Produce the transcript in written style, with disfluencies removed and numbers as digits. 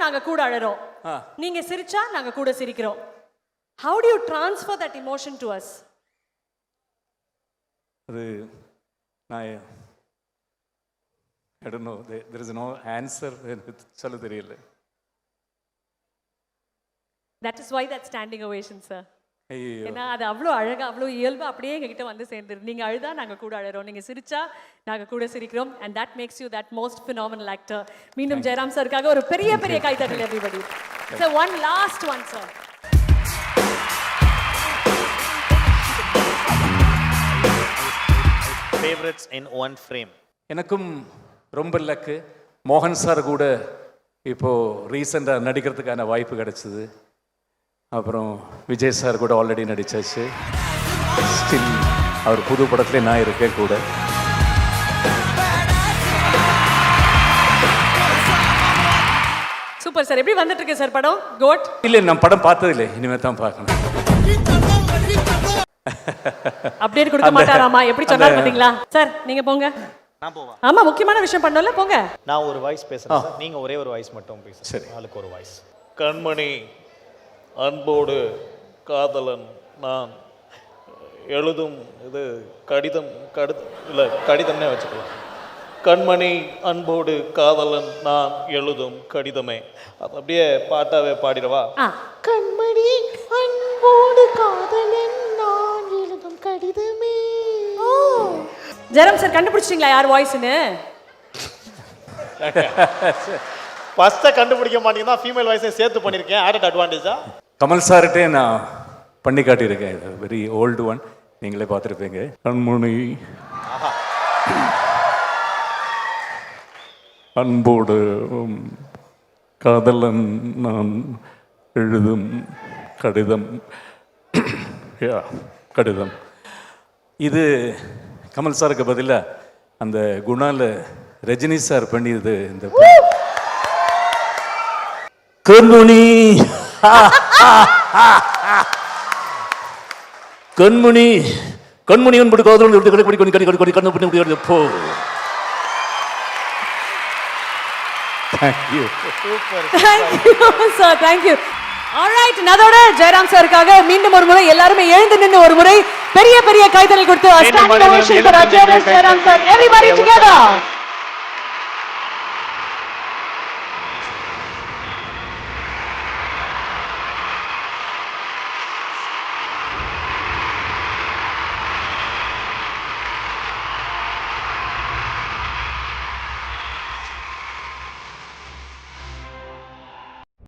நாங்க கூட அழறோம், நீங்க சிரிச்சா நாங்க கூட சிரிக்கிறோம். How do you transfer that emotion to us? அது நான் I don't know, there is no answer. சொல்ல தெரியல. That is why that standing ovation, sir. ஐயோ, ஏன்னா அது அவ்வளோ அழகா அவ்வளோ இயல்பா அப்படியே எங்ககிட்ட வந்து சேர்ந்துரு. நீங்க அழுதா நாங்க கூட அழறோம், நீங்க சிரிச்சா நாங்க கூட சிரிக்கிறோம். And that makes you that most phenomenal actor. மீண்டும் ஜெயராம் சாருக்காக ஒரு பெரிய பெரிய கைதட்டல் everybody. So one last one, sir. Favorites in one frame. எனக்கும் ரொம்ப லக்கு. மோகன் சார் கூட இப்போ ரீசெண்டாக நடிக்கிறதுக்கான வாய்ப்பு கிடைச்சிது. அப்புறம் விஜய் சார் கூட ஆல்ரெடி நடிச்சாச்சு. ஸ்டில் அவர் புது படத்துலேயே நான் இருக்கேன் கூட. Super sir. எப்படி வந்துட்டு இருக்கு சார் படம் கோட்? இல்லை, நான் படம் பார்த்ததில்லை, இனிமேல் தான் பார்க்கணும். அப்டேட் கொடுக்க மாட்டாராமா, எப்படி சொன்னார் பாத்தீங்களா சார்? நீங்க போங்க. நான் போவா? ஆமா, முக்கியமான விஷயம் பண்ணல, போங்க. நான் ஒரு வாய்ஸ் பேசுறேன் சார், நீங்க ஒரே ஒரு வாய்ஸ் மட்டும் பேசுங்க. சரி. ஆளுக்கு ஒரு வாய்ஸ். கண்மணி அன்போடு காதலன் நான் எழுதும் இது கடிதம் இல்லை கடிதம்னே வச்சுக்கலாம். கண்மணி அன்போடு காதலன் நான் எழுதும் கடிதமே. அது அப்படியே பாட்டாவே பாடிடவா? கண்மணி அன்போடு காதலன் நான் எழுதும் கடிதமே. ஜெரம் சார் கண்டுபிடிச்சிட்டீங்களா யார் வாய்ஸ்னு? ஃபர்ஸ்ட்டை கண்டுபிடிக்க மாட்டீங்கன்னா ஃபீமேல் வாய்ஸை சேர்த்து பண்ணியிருக்கேன். ஆடட் அட்வான்டேஜா? கமல் சார்கிட்டே நான் பண்ணி காட்டியிருக்கேன். வெரி ஓல்டு ஒன், நீங்களே பார்த்துருப்பீங்க. கண்மணி அன்போடு காதலன் நான் எழுதும் கடிதம். கடிதம். இது கமல் சாருக்கு பதிலாக அந்த குணால ரஜினி சார் பண்ணியது. இந்த கண்மணி கண்மணி கண்மணி அன்போடு காதலன் போ. Thank you. Super. Thank you sir, thank you. All right, அதோட ஜெயராம் சாருக்காக மீண்டும் ஒரு முறை எல்லாரும் எழுந்து நின்று ஒரு முறை பெரிய பெரிய கைதட்டல் கொடுத்து ஜெயராம் சார். Everybody together.